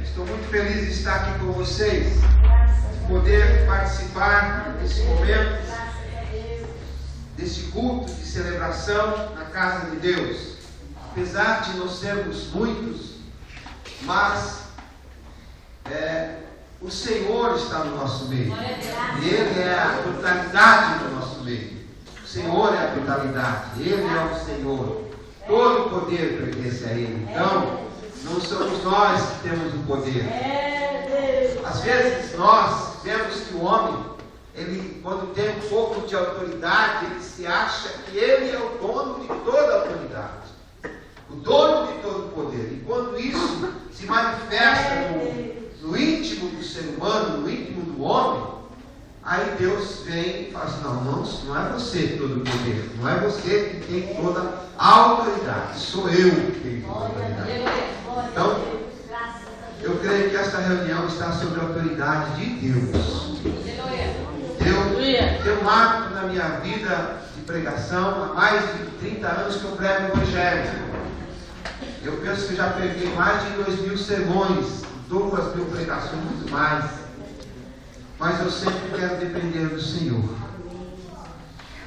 Estou muito feliz de estar aqui com vocês, de poder participar desse momento, desse culto de celebração na casa de Deus. Apesar de não sermos muitos, mas o Senhor está no nosso meio. E Ele é a totalidade do nosso meio. O Senhor é a totalidade. Ele é o Senhor. Todo o poder pertence a Ele. Então, não somos nós que temos o poder. Às vezes nós vemos que o homem, ele, quando tem um pouco de autoridade, ele se acha que ele é o dono de toda a autoridade, o dono de todo o poder. E quando isso se manifesta no íntimo do ser humano, no íntimo do homem, aí Deus vem e fala assim: não é você todo o poder, não é você que tem toda a autoridade, sou eu que tenho toda a autoridade. Então, eu creio que esta reunião está sob a autoridade de Deus. Eu tenho um hábito na minha vida de pregação, há mais de 30 anos que eu prego o Evangelho. Eu penso que já preguei mais de 2.000 sermões, 2.000 pregações, muito mais. Mas eu sempre quero depender do Senhor.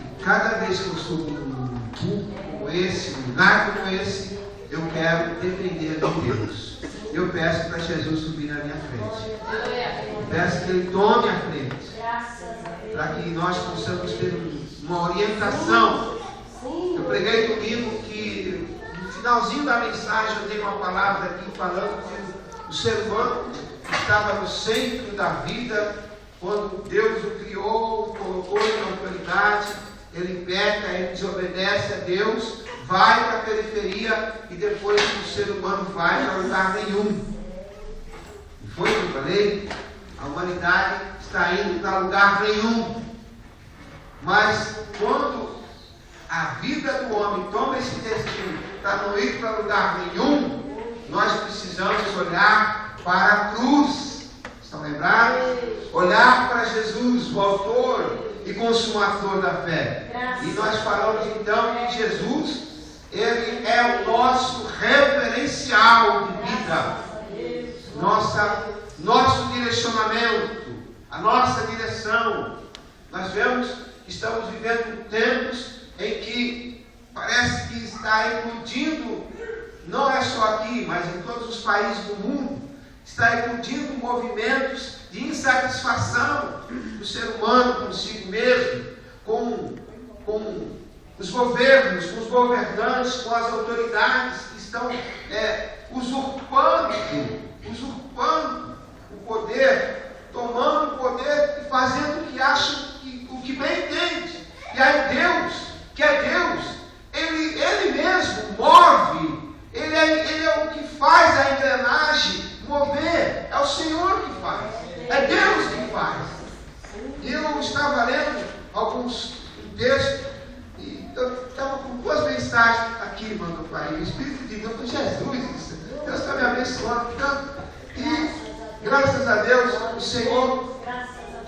E cada vez que eu subo num culto como esse, num lugar como esse, eu quero depender de Deus. Eu peço para Jesus subir na minha frente. Eu peço que Ele tome a frente, para que nós possamos ter uma orientação. Eu preguei domingo que no finalzinho da mensagem eu dei uma palavra aqui falando que o ser humano estava no centro da vida. Quando Deus o criou, colocou ele na autoridade, ele peca, ele desobedece a Deus, vai para a periferia e depois o ser humano vai para lugar nenhum. E foi o que eu falei? A humanidade está indo para lugar nenhum. Mas quando a vida do homem toma esse destino para não ir para lugar nenhum, nós precisamos olhar para a cruz. Estão lembrados? Olhar para Jesus, o autor e consumador da fé. E nós falamos então que Jesus, Ele é o nosso referencial de vida. Nosso direcionamento, a nossa direção. Nós vemos que estamos vivendo tempos em que parece que está eclodindo, não é só aqui, mas em todos os países do mundo, está eclodindo movimentos de insatisfação do ser humano consigo mesmo, com os governos, com os governantes, com as autoridades que estão usurpando o poder, tomando o poder e fazendo o que acham, o que bem entende. E aí Deus, que é Deus, Ele mesmo move, Ele é o que faz a engrenagem mover, é o Senhor que faz, é Deus que faz. Eu estava lendo alguns textos e eu estava com 2 mensagens aqui, mano, Pai. O Espírito de Deus, Jesus, Deus está me abençoando tanto. E graças a Deus, o Senhor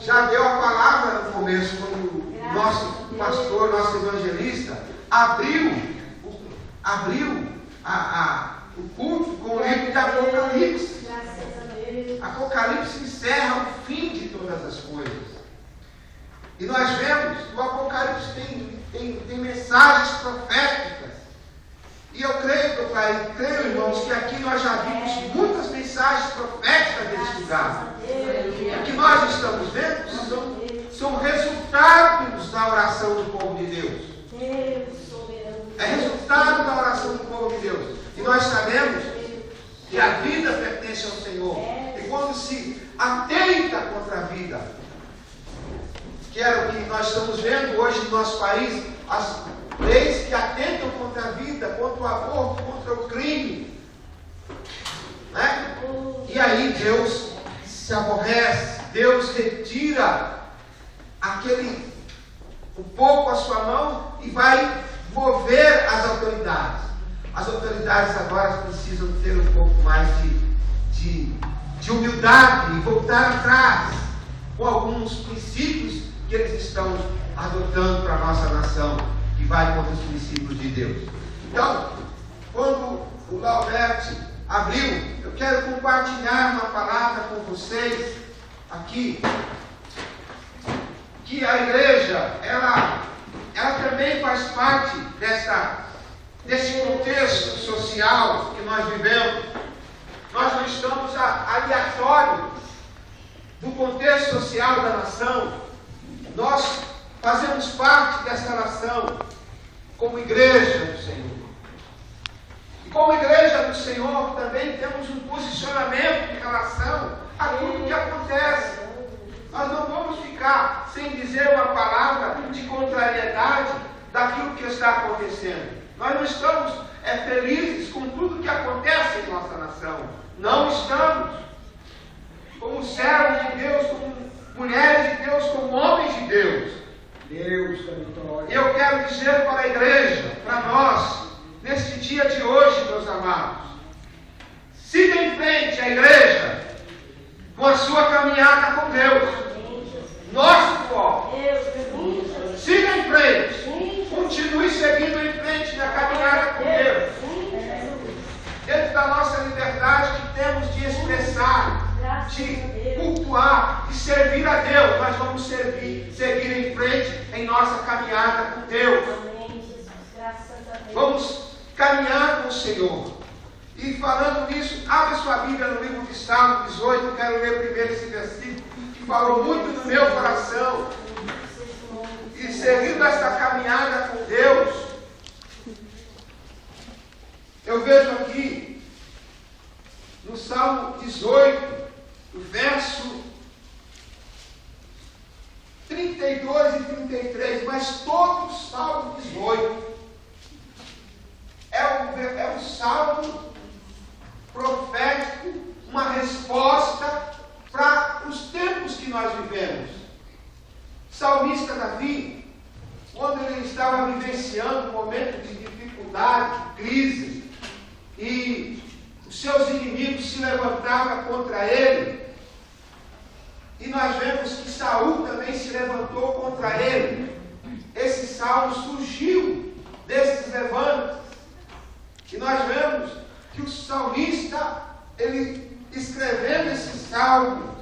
já deu a palavra no começo, quando o nosso pastor, nosso evangelista, abriu o culto com o livro de Apocalipse. Apocalipse encerra o fim de todas as coisas. E nós vemos que o Apocalipse tem mensagens proféticas. E eu creio, meu Pai, irmãos, que aqui nós já vimos muitas mensagens proféticas desse lugar. O que nós estamos vendo são resultados da oração do povo de Deus. É resultado da oração do povo de Deus. E nós sabemos que a vida pertence ao Senhor. E quando se atenta contra a vida, que era o que nós estamos vendo hoje no nosso país, as leis que atentam contra a vida, contra o aborto, contra o crime, né? E aí Deus se aborrece, Deus retira um pouco a sua mão e vai mover as autoridades. As autoridades agora precisam ter um pouco mais de humildade e voltar atrás com alguns princípios que eles estão adotando para a nossa nação, que vai contra os princípios de Deus. Então, quando o Laubert abriu, eu quero compartilhar uma palavra com vocês aqui. Que a igreja, ela também faz parte desse contexto social que nós vivemos. Nós não estamos aleatórios do contexto social da nação. Nós fazemos parte dessa nação como igreja do Senhor. E como igreja do Senhor também temos um posicionamento em relação a tudo que acontece. Nós não vamos ficar sem dizer uma palavra de contrariedade daquilo que está acontecendo. Nós não estamos felizes com tudo que acontece em nossa nação. Não estamos. Como servos de Deus, como mulheres de Deus, como homens de Deus. Deus da vitória. Eu quero dizer para a igreja, para nós, neste dia de hoje, meus amados, siga em frente a igreja com a sua caminhada com Deus. Nosso foco. Siga em frente. Continue seguindo em frente na caminhada com Deus. Dentro da nossa liberdade que temos de expressar, de cultuar, de servir a Deus, nós vamos seguir em frente em nossa caminhada com Deus. Vamos caminhar com o Senhor. E falando nisso, abre sua Bíblia no livro de Salmo 18, eu quero ler primeiro esse versículo, que falou muito no meu coração. E seguindo essa caminhada com Deus, eu vejo aqui, no Salmo 18, o verso 32 e 33, mas todo o Salmo 18 é um salmo profético, uma resposta para os tempos que nós vivemos. O salmista Davi, quando ele estava vivenciando um momento de dificuldade, de crise, e os seus inimigos se levantavam contra ele, e nós vemos que Saul também se levantou contra ele. Esse salmo surgiu desses levantes. E nós vemos que o salmista, ele escrevendo esse salmo,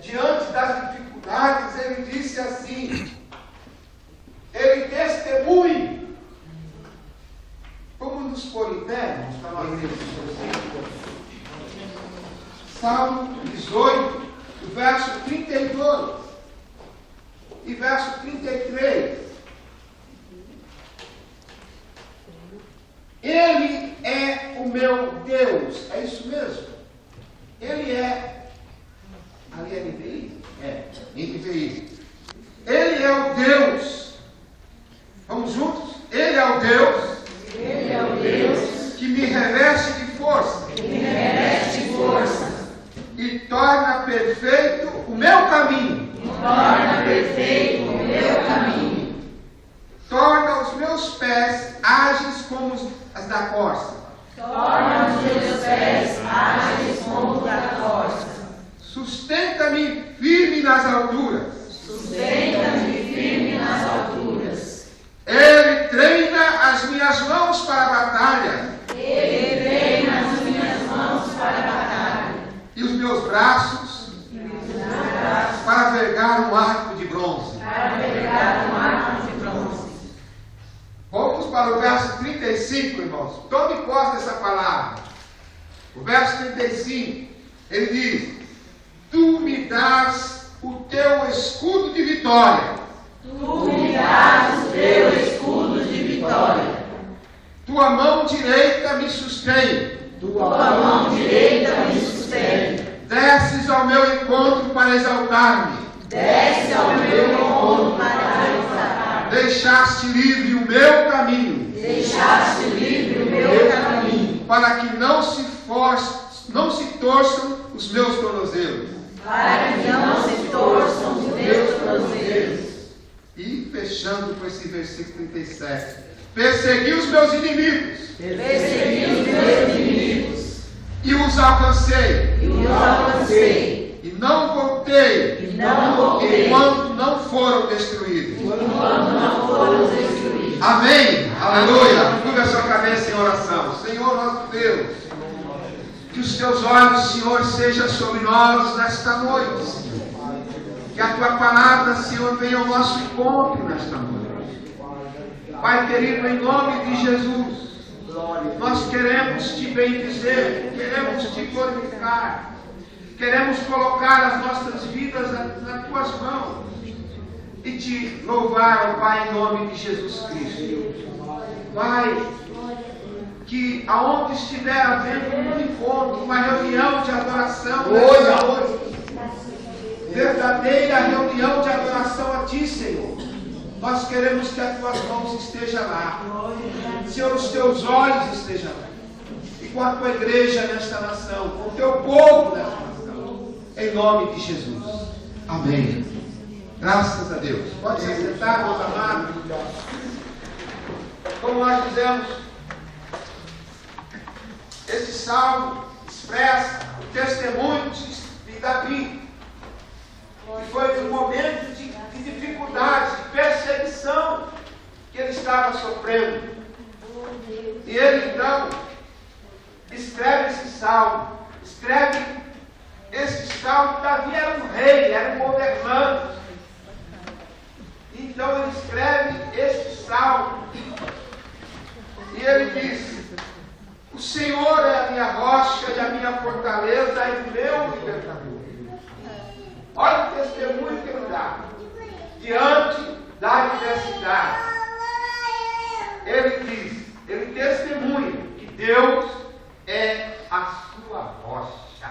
diante das dificuldades, ele disse assim, ele testemunha, como nos politermos, para nós lermos Salmo 18, verso 32 e verso 33. Ele é o meu Deus. É isso mesmo? Ele é. Ali é NVI? É, NVI. Ele é o Deus. Vamos juntos? Ele é o Deus. Ele é o Deus que me reveste de força. Que me reveste de força. E torna perfeito o meu caminho. E torna perfeito o meu caminho. Torna os meus pés ágeis como as da corça. Torna os meus pés ágeis como os da corça. Sustenta-me firme nas alturas. Sustenta-me firme nas alturas. Ele treina as minhas mãos para a batalha. Ele treina as minhas mãos para a batalha. E os meus braços para vergar um arco de bronze. Para vergar um arco de bronze. Vamos para o verso 35, irmãos. Tome posse dessa palavra. O verso 35, ele diz: Tu me dás o teu escudo de vitória. Tu me dás o teu escudo de vitória. Tua mão direita me sustém. Tua mão direita me sustém. Desces ao meu encontro para exaltar-me. Desce ao meu encontro para exaltar. Deixaste livre o meu caminho. Deixaste livre o meu caminho. Para que não se torçam os meus tornozelos. Para que não se torçam os meus tornozelos. E fechando com esse versículo 37. Persegui os meus inimigos. Persegui os meus inimigos. E os alcancei. E os alcancei. E não voltei. E não voltei. Enquanto não foram destruídos. Enquanto não foram destruídos. Amém. Aleluia. Curva a sua cabeça em oração. Senhor nosso Deus, Que os teus olhos, Senhor, sejam sobre nós nesta noite, Senhor. Que a tua palavra, Senhor, venha ao nosso encontro nesta noite. Pai querido, em nome de Jesus, nós queremos te bendizer, queremos te glorificar, queremos colocar as nossas vidas nas tuas mãos e te louvar, ó Pai, em nome de Jesus Cristo. Pai, que aonde estiver havendo um encontro, uma reunião de adoração, verdadeira reunião de adoração a Ti, Senhor, nós queremos que as Tuas mãos estejam lá, Senhor, os Teus olhos estejam lá, e com a Tua igreja nesta nação, com o Teu povo nesta nação, em nome de Jesus. Amém. Graças a Deus. Pode se sentar, meus amados. Como nós dizemos, esse salmo expressa o testemunho de Davi, que foi um momento de dificuldade, de perseguição que ele estava sofrendo. E ele então escreve esse salmo. Davi era um rei, era um governante. Então ele escreve esse salmo. E ele diz: o Senhor é a minha rocha e a minha fortaleza e o meu libertador. Olha o testemunho que ele dá. Diante da adversidade, ele testemunha que Deus é a sua rocha.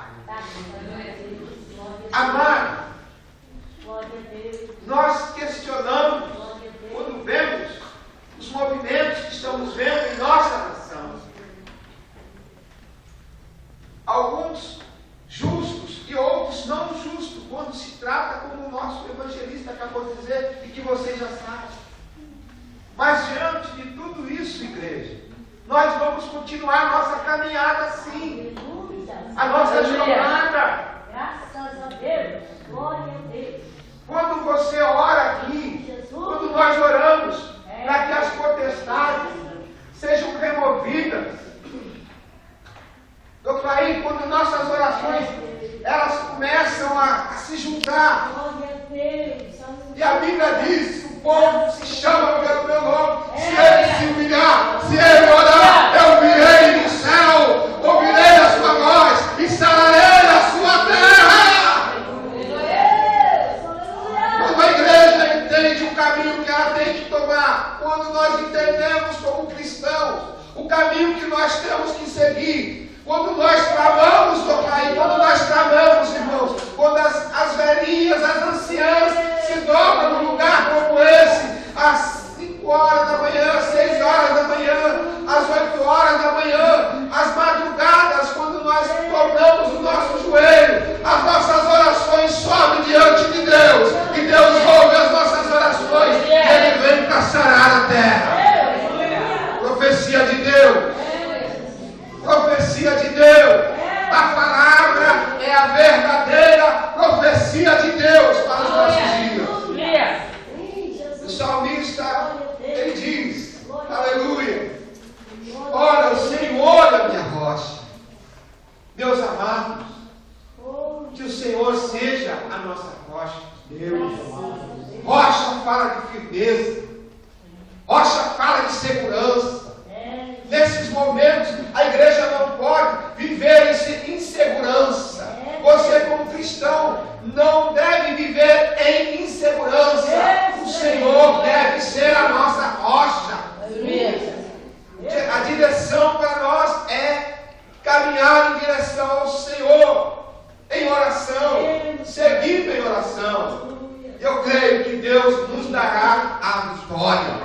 Amado, nós questionamos quando vemos os movimentos que estamos vendo em nossa nação. Alguns justos e outros não justos, quando se trata, como o nosso evangelista acabou de dizer, e que vocês já sabem. Mas diante de tudo isso, igreja, nós vamos continuar a nossa caminhada assim. A nossa jornada. Graças a Deus. Glória a Deus. Quando você ora aqui, quando nós oramos, para que as potestades sejam removidas. Eu caí quando nossas orações elas começam a se juntar. E a Bíblia diz: o povo se chama pelo meu nome. Se ele se humilhar, se ele orar, eu virei do céu, ouvirei a sua voz e sararei a sua terra. Quando a igreja entende o caminho que ela tem que tomar, quando nós entendemos como cristãos o caminho que nós temos que seguir, quando nós travamos, quando nós travamos, irmãos, quando as velhinhas, as anciãs se dobram num lugar como esse, às 5 horas da manhã, 6 horas da manhã, às 8 horas da manhã, às madrugadas, quando nós dobramos o nosso joelho, as nossas orações sobem diante de Deus, e Deus ouve as nossas orações, e Ele vem para sarar a terra. Profecia de Deus. Profecia de Deus. A palavra é a verdadeira profecia de Deus para os nossos dias. O salmista, ele diz, aleluia, olha, o Senhor é a minha rocha. Meus amados, que o Senhor seja a nossa rocha. Deus, rocha fala de firmeza, rocha fala de segurança. Nesses momentos, a igreja não pode viver em insegurança. Você, como cristão, não deve viver em insegurança. O Senhor deve ser a nossa rocha. A direção para nós é caminhar em direção ao Senhor, em oração, seguindo em oração. Eu creio que Deus nos dará a vitória.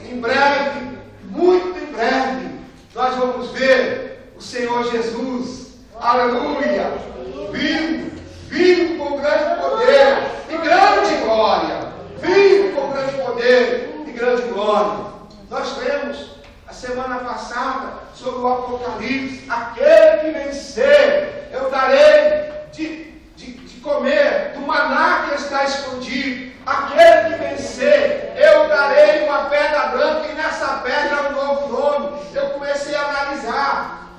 Em breve, muito em breve, nós vamos ver o Senhor Jesus, aleluia, vindo com grande poder e grande glória, vindo com grande poder e grande glória. Nós lemos a semana passada sobre o Apocalipse: aquele que vencer, eu darei de comer do maná que está escondido. Aquele que vencer, eu darei uma pedra branca, e nessa pedra um novo nome. Eu comecei a analisar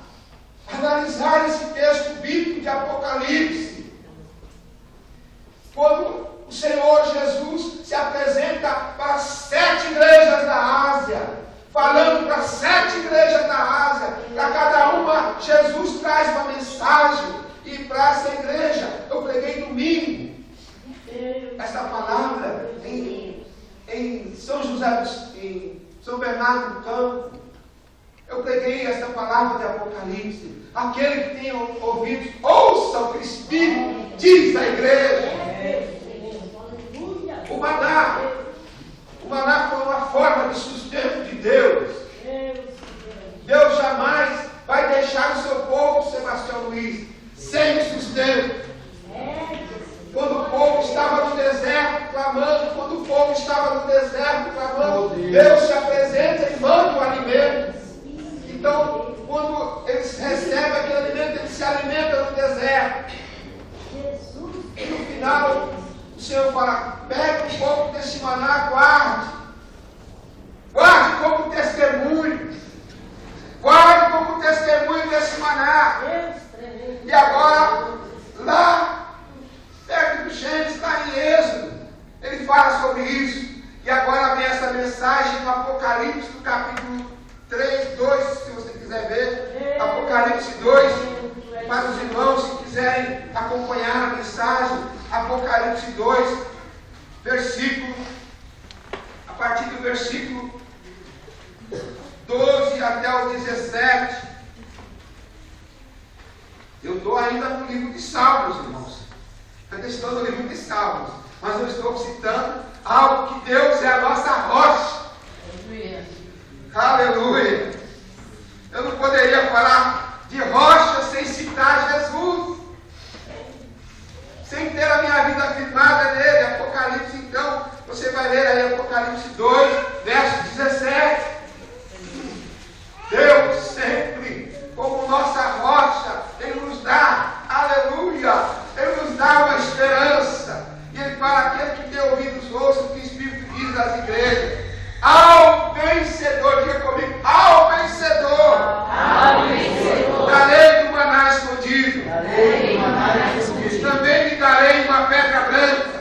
mensagem e para essa igreja. Eu preguei domingo essa palavra em São José, em São Bernardo do Campo. Eu preguei essa palavra de Apocalipse. Aquele que tem ouvidos, ouça o que o Espírito diz à igreja. O maná foi uma forma de sustento de Deus. Deus jamais vai deixar o seu povo, Sebastião Luiz, sem sustento. Quando o povo estava no deserto clamando, Deus se apresenta e manda o alimento. Então, quando eles recebem aquele alimento, eles se alimentam no deserto. E no final, o Senhor fala: pega um pouco desse maná, guarde como testemunho. Guarde como testemunho desse maná. E agora, lá, perto do Gênesis, lá em Êxodo, ele fala sobre isso. E agora vem essa mensagem no Apocalipse, no capítulo 3, 2, se você quiser ver. Apocalipse 2, para os irmãos que quiserem acompanhar a mensagem. Apocalipse 2, a partir do versículo 12 até o 17. Eu estou ainda no livro de Salmos, irmãos. Eu estou no livro de Salmos, mas eu estou citando algo que Deus é a nossa rocha. Aleluia! Eu não poderia falar de rocha sem citar Jesus, sem ter a minha vida firmada nele. Apocalipse, então, você vai ler aí Apocalipse 2, verso 17. Deus sempre, como nossa rocha, Ele nos dá, aleluia, Ele nos dá uma esperança. E Ele fala: aquele que tem ouvidos, ouça o que o Espírito diz às igrejas. Ao vencedor, diga comigo: ao vencedor, darei do maná escondido, também lhe darei uma pedra branca,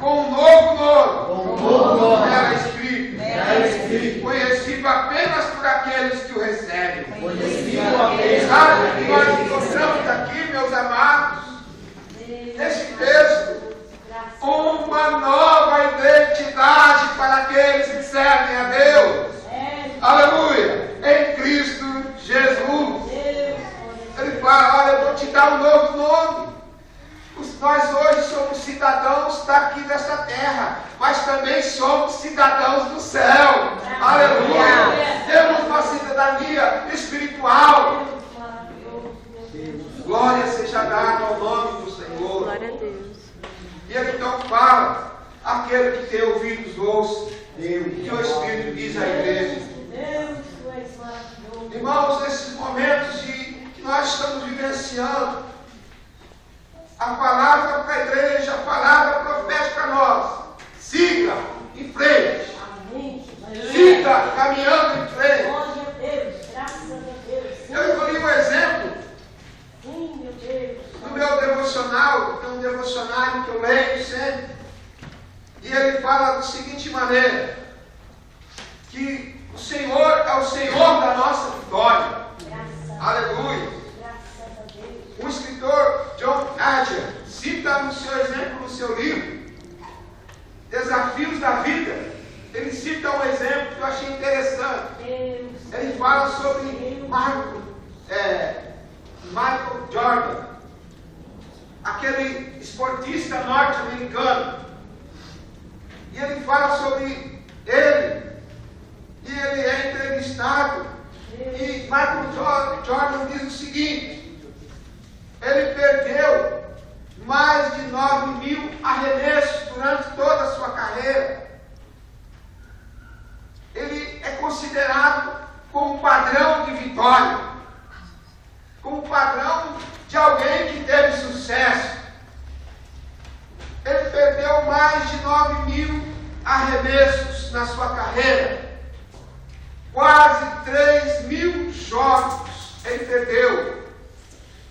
com um novo nome, nela escrito, conhecido apenas por aqueles que o recebem. Sabe o que nós encontramos aqui, meus amados, nesse texto? Uma nova identidade para aqueles que servem a Deus. Aleluia! Em Cristo Jesus. Ele fala: olha, eu vou te dar um novo nome. Nós hoje somos cidadãos daqui dessa terra, mas também somos cidadãos do céu. Aleluia! Temos uma cidadania espiritual. Glória seja dada ao nome do Senhor. Glória a Deus. E ele então fala: aquele que tem ouvidos, ouça que o Espírito diz à igreja. Irmãos, nesses momentos que nós estamos vivenciando, a palavra para a igreja, a palavra profética para nós: siga em frente. Siga caminhando em frente. Eu escolhi um exemplo no meu devocional. Tem um devocionário que eu leio sempre, e ele fala da seguinte maneira: que o Senhor é o Senhor da nossa vitória. Aleluia! O escritor John Adger cita no seu exemplo, no seu livro Desafios da Vida, ele cita um exemplo que eu achei interessante. Ele fala sobre Michael Jordan, aquele esportista norte-americano. E ele fala sobre ele, e ele é entrevistado, e Michael Jordan diz o seguinte: ele perdeu mais de 9.000 arremessos durante toda a sua carreira. Ele é considerado como um padrão de vitória, como um padrão de alguém que teve sucesso. Ele perdeu mais de 9.000 arremessos na sua carreira. Quase 3.000 jogos ele perdeu.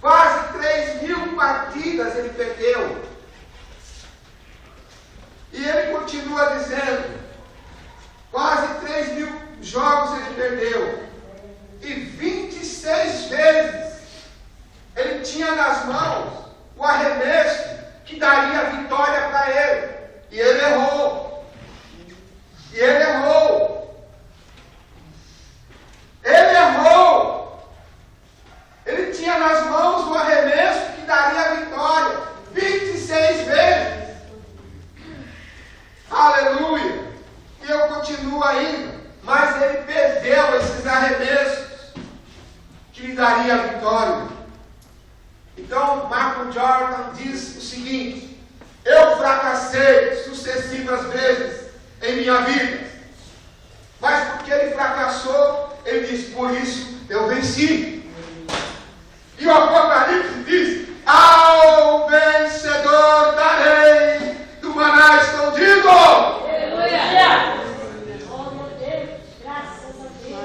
Quase 3.000 partidas ele perdeu. E ele continua dizendo: quase 3.000 jogos ele perdeu. E 26 vezes tinha nas mãos o arremesso que daria a vitória para ele. E ele errou. E ele errou. Ele errou. Ele tinha nas mãos o arremesso que daria a vitória 26 vezes. Aleluia. E eu continuo ainda. Mas ele perdeu esses arremessos que lhe daria a vitória. Então, Michael Jordan diz o seguinte: eu fracassei sucessivas vezes em minha vida, mas porque ele fracassou, ele diz, por isso eu venci. E o Apocalipse diz, ao vencedor darei do maná escondido. Aleluia!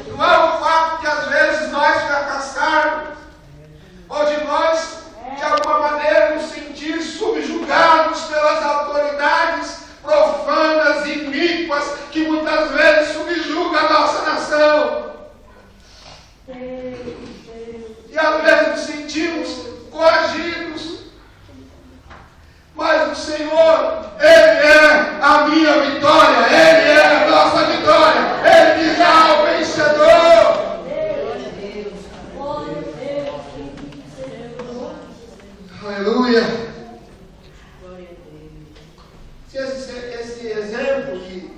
Não é o fato que às vezes nós fracassarmos, ou de nós, de alguma maneira, nos sentir subjugados pelas autoridades profanas e iníquas que muitas vezes subjugam a nossa nação. E às vezes nos sentimos coagidos. Mas o Senhor, Ele é a minha vitória, Ele é a nossa vitória. Ele diz ao vencedor. Aleluia. Esse exemplo de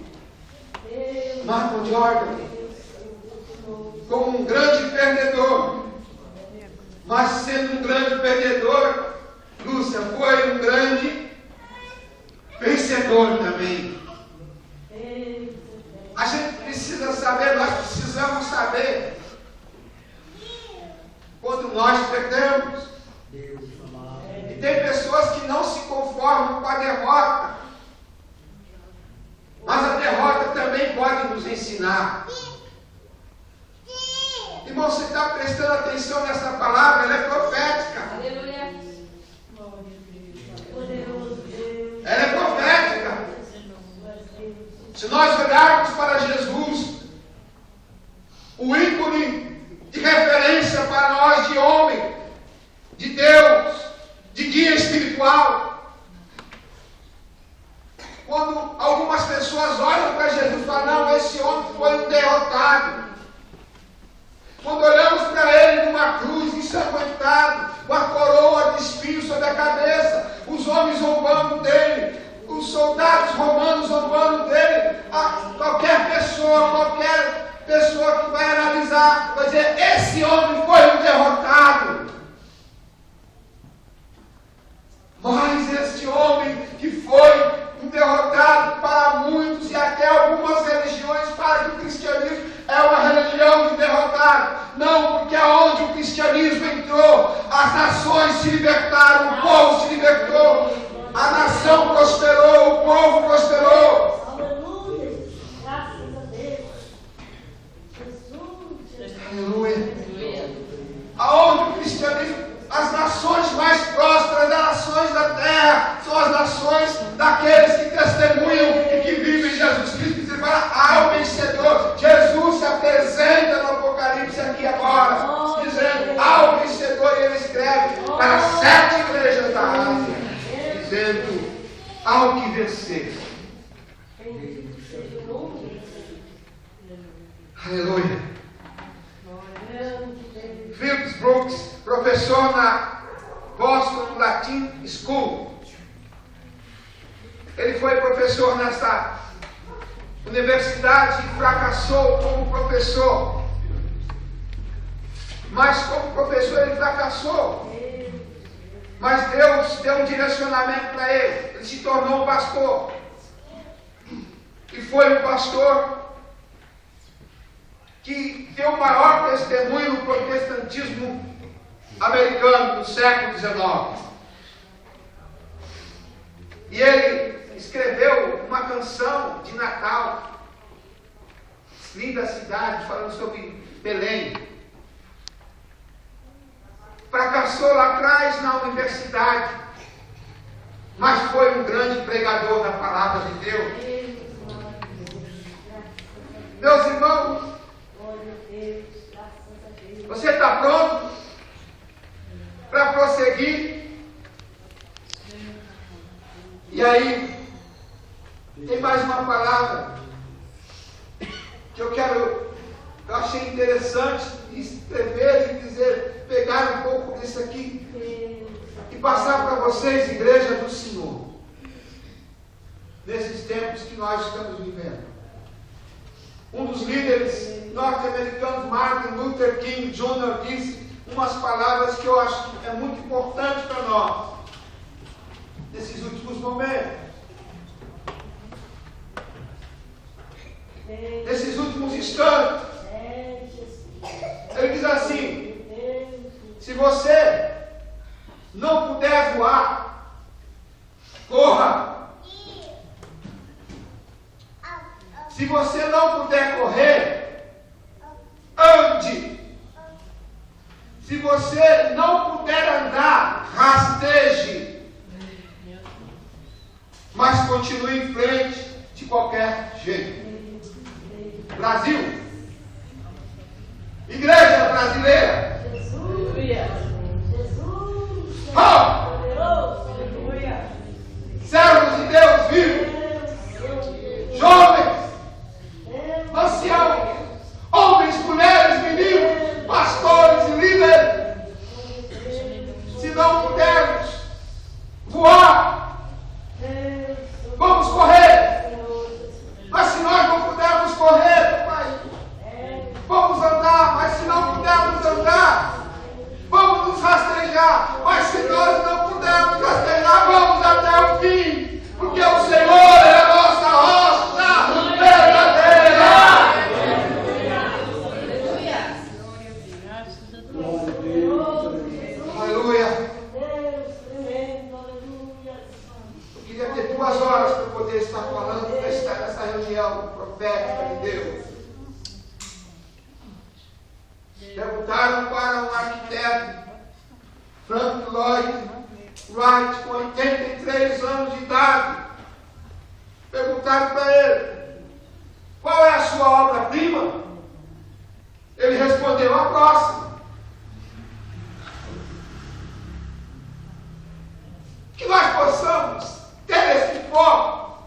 Michael Jordan, como um grande perdedor, mas sendo um grande perdedor, Lúcia, foi um grande vencedor também. A gente precisa saber, nós precisamos saber quando nós perdemos. E tem pessoas que não se conformam com a derrota, mas a derrota também pode nos ensinar. Irmão, você está prestando atenção nessa palavra? Ela é profética. Ela é profética. Se nós olharmos para Jesus, o ícone de referência para nós de homem, de Deus, de guia espiritual, quando algumas pessoas olham para Jesus e falam, não, esse homem foi um derrotado. Quando olhamos para ele numa cruz, ensanguentado, com a coroa de espinhos sobre a cabeça, os homens zombando dele, os soldados romanos zombando dele, qualquer pessoa que vai analisar, vai dizer, esse homem foi um derrotado. Mas este homem que foi um derrotado para muitos e até algumas religiões, para que o cristianismo é uma religião de derrotado. Não, porque aonde o cristianismo entrou, as nações se libertaram, o povo se libertou, a nação prosperou, o povo prosperou. Aleluia! Graças a Deus. Jesus. Aleluia. Aonde o cristianismo, as nações mais prósperas, as nações da terra, são as nações daqueles que testemunham e que vivem Jesus Cristo. Você fala, ao vencedor. Jesus se apresenta no Apocalipse aqui agora, dizendo, ao vencedor, e ele escreve para 7 igrejas da Ásia, dizendo, ao que vencer. Aleluia. Phillips Brooks, professor na Boston Latin School. Ele foi professor nessa universidade e fracassou como professor. Mas como professor ele fracassou. Mas Deus deu um direcionamento para ele. Ele se tornou um pastor. E foi um pastor que deu o maior testemunho no protestantismo americano no século XIX. E ele escreveu uma canção de Natal, linda cidade, falando sobre Belém. Fracassou lá atrás na universidade, mas foi um grande pregador da palavra de Deus. Meus irmãos, você está pronto para prosseguir aqui. E aí, tem mais uma palavra que eu achei interessante escrever e dizer, pegar um pouco disso aqui e passar para vocês, igreja do Senhor, nesses tempos que nós estamos vivendo. Um dos líderes norte-americanos, Martin Luther King Jr., disse umas palavras que eu acho que é muito importante para nós nesses últimos momentos. Nesses últimos instantes. Ele diz assim: se você não puder voar, corra. Se você não puder correr, ande. Se você não puder andar, rasteje. Mas continue em frente de qualquer jeito. Brasil. Igreja brasileira. Jesus. Servos de Deus vivos. Jovens. Anciãos. Homens, mulheres, meninos. Pastores e líderes. Se não pudermos voar, vamos correr. Mas se nós não pudermos correr, Pai, vamos andar. Mas se não pudermos andar, vamos nos rastejar. Mas se nós não pudermos rastejar, vamos até o fim. Porque o Senhor é a nossa rocha verdadeira. Aleluia. Eu queria ter 2 horas para poder estar falando nessa reunião profética de Deus. Perguntaram para um arquiteto, Frank Lloyd Wright, com 83 anos de idade. Perguntaram para ele: qual é a sua obra-prima? Ele respondeu: a próxima. Que nós possamos ter esse foco.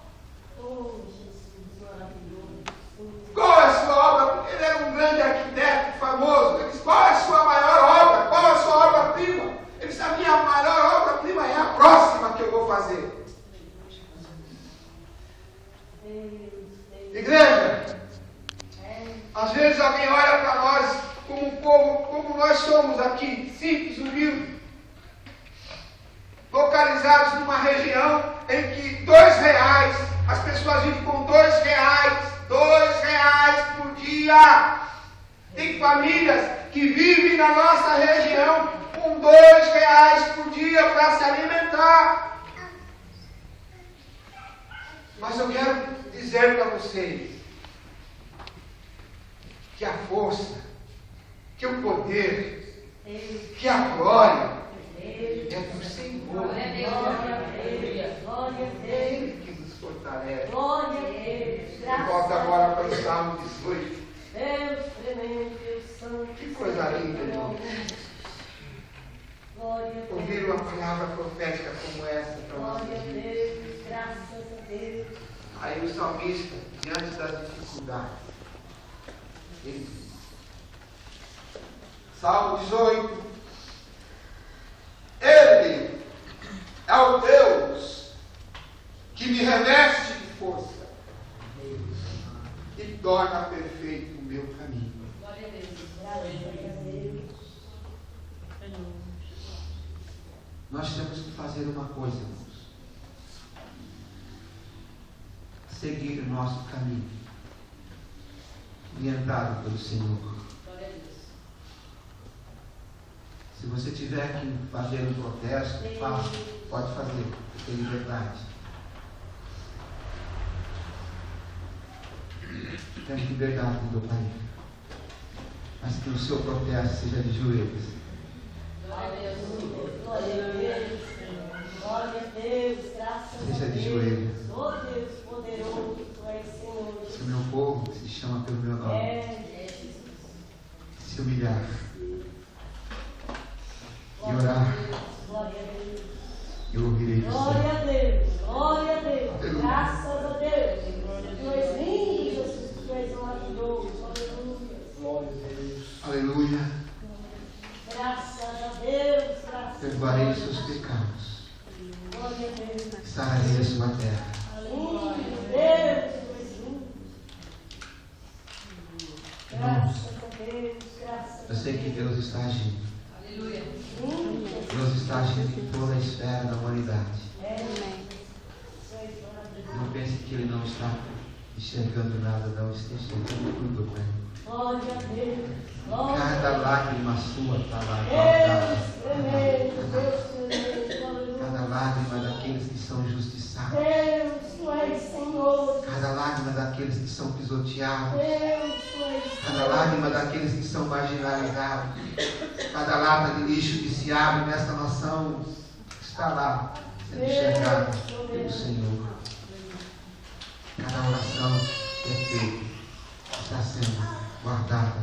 Qual é a sua obra? Porque ele era um grande arquiteto famoso. Ele disse: qual é a sua maior obra? Qual é a sua obra-prima? Ele disse: a minha maior obra-prima é a próxima que eu vou fazer. Igreja, às vezes alguém olha para nós como um povo, como nós somos aqui, simples, humildes, localizados numa região em que R$2, as pessoas vivem com R$2 por dia. Tem famílias que vivem na nossa região com R$2 por dia para se alimentar. Mas eu quero dizer para vocês que a força, que o poder, que a glória é do Senhor. É Ele que nos fortalece. Eu volto agora para o Salmo 18. Que coisa linda, irmão. Ouvir uma palavra profética como essa para nós. Aí o salmista, diante das dificuldades, ele diz, Salmo 18: Ele é o Deus que me reveste de força e torna perfeito o meu caminho. Nós temos que fazer uma coisa, irmãos: seguir o nosso caminho, orientado pelo Senhor. Se você tiver que fazer um protesto, faça, pode fazer, tem liberdade. Tem liberdade no meu país. Mas que o seu protesto seja de joelhos. Seja de joelhos. Se o meu povo se chama pelo meu nome, se humilhar e orar perdoarei os seus pecados, sararei a sua terra. Eu sei que Deus está agindo. Deus está agindo em toda a esfera da humanidade. Não pense que Ele não está enxergando nada, não. Está enxergando tudo, Pai. Cada lágrima sua está lá guardada. Cada lágrima daqueles que são injustiçados. Cada lágrima daqueles que são pisoteados. Cada lágrima daqueles que são marginalizados. Cada lata de lixo que se abre nesta nação está lá sendo enxergada pelo Senhor. Cada oração que é feita está sendo guardada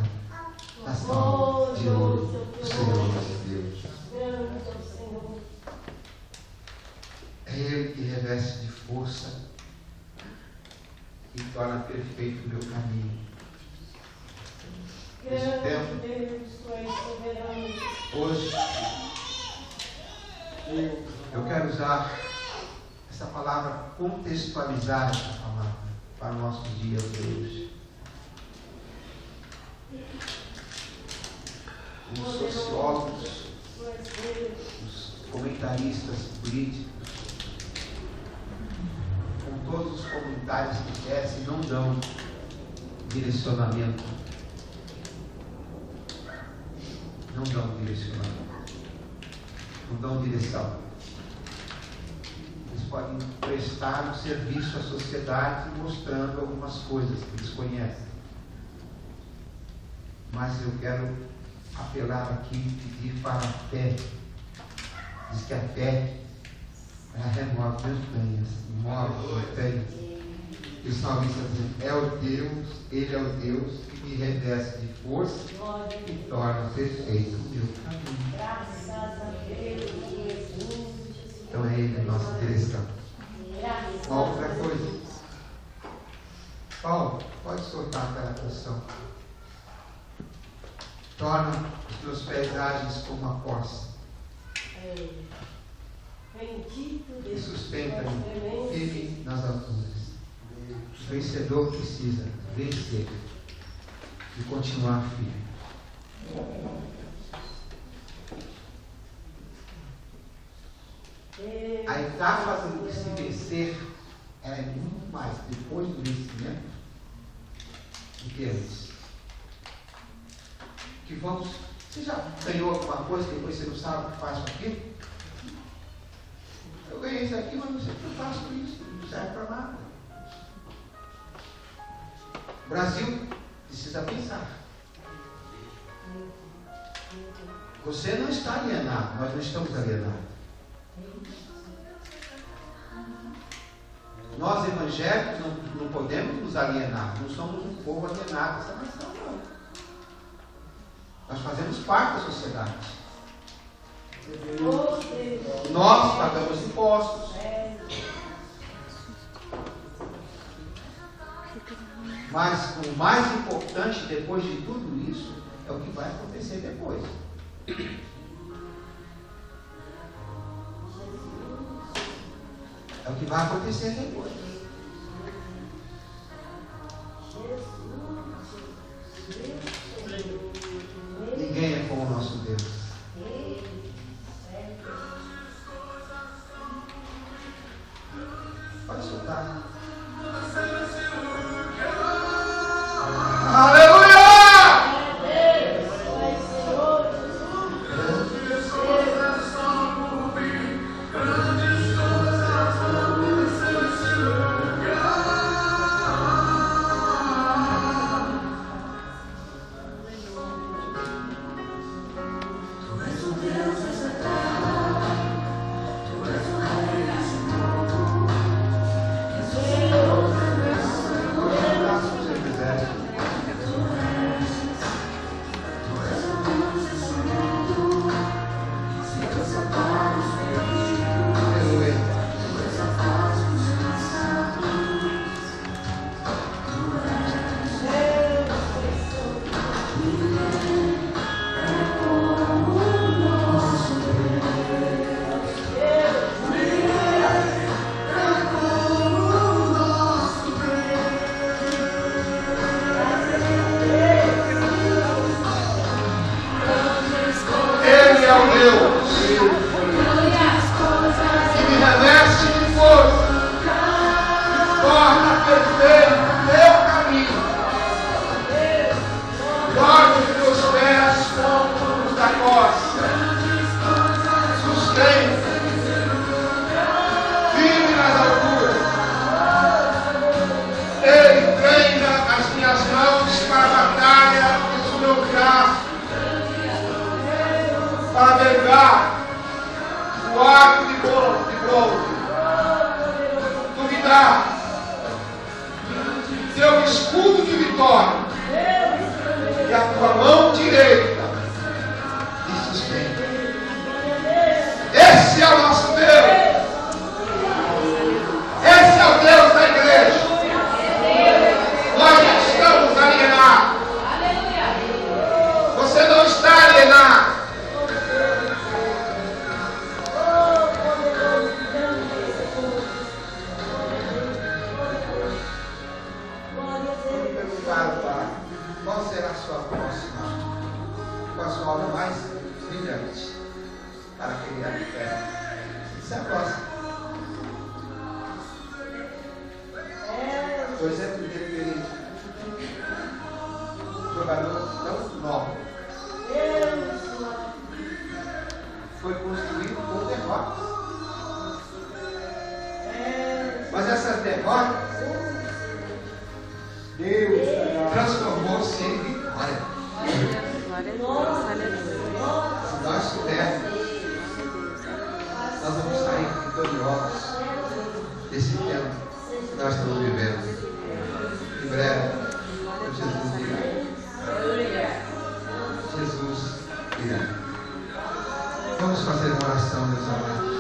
na salva de ouro do Senhor nosso Deus. É Ele que reveste de força e torna perfeito o meu caminho. Nesse tempo, hoje, eu quero usar essa palavra, contextualizar essa palavra para o nosso dia de hoje. Os sociólogos, os comentaristas políticos, com todos os comentários que tecem, não dão direcionamento. Não dão direcionamento. Não dão direção. Eles podem prestar um serviço à sociedade mostrando algumas coisas que eles conhecem. Mas eu quero apelar aqui e pedir para a fé. Diz que a fé ela remove montanhas, move montanhas. E o salmista diz: é o Deus, Ele é o Deus que me reveste de força e torna perfeito o meu caminho. Graças a Deus, Jesus. Então é Ele a nossa direção. Uma outra coisa. Paulo, pode soltar aquela canção. Torna os teus pés ágeis como a corça. E sustenta-me firme nas alturas. O vencedor precisa vencer e continuar firme. A etapa de se vencer é muito mais depois do vencimento do que antes. Que vamos. Você já ganhou alguma coisa e depois você não sabe o que faz com aquilo? Eu ganhei isso aqui, mas não sei o que eu faço com isso. Não serve para nada. O Brasil precisa pensar. Você não está alienado, nós não estamos alienados. Nós evangélicos não podemos nos alienar. Não somos um povo alienado dessa nação, não. Nós fazemos parte da sociedade. Nós pagamos impostos. Mas o mais importante depois de tudo isso é o que vai acontecer depois. É o que vai acontecer depois. Ninguém é como o nosso Deus. Pode soltar. Aleluia! treinos, firme nas alturas. Ele treina as minhas mãos para a batalha e o meu braço para vergar o arco de bronze. Tu me dá teu escudo de vitória e a tua mão direita me sustenta. Esse é o nosso Deus. Esse é o Deus da igreja. Nós não estamos alienados. Você não está alienado. Qual será a sua próxima? Qual a sua obra mais brilhante para aquele ano de fé? Isso é a próxima. Por exemplo, aquele jogador tão nobre foi construído com derrotas. Mas essas derrotas Deus transformou-se em vitória. Se nós soubermos, nós vamos sair vitoriosos desse tempo que nós estamos vivendo. Em breve, Jesus virá. Jesus virá. Vamos fazer uma oração, meus amados.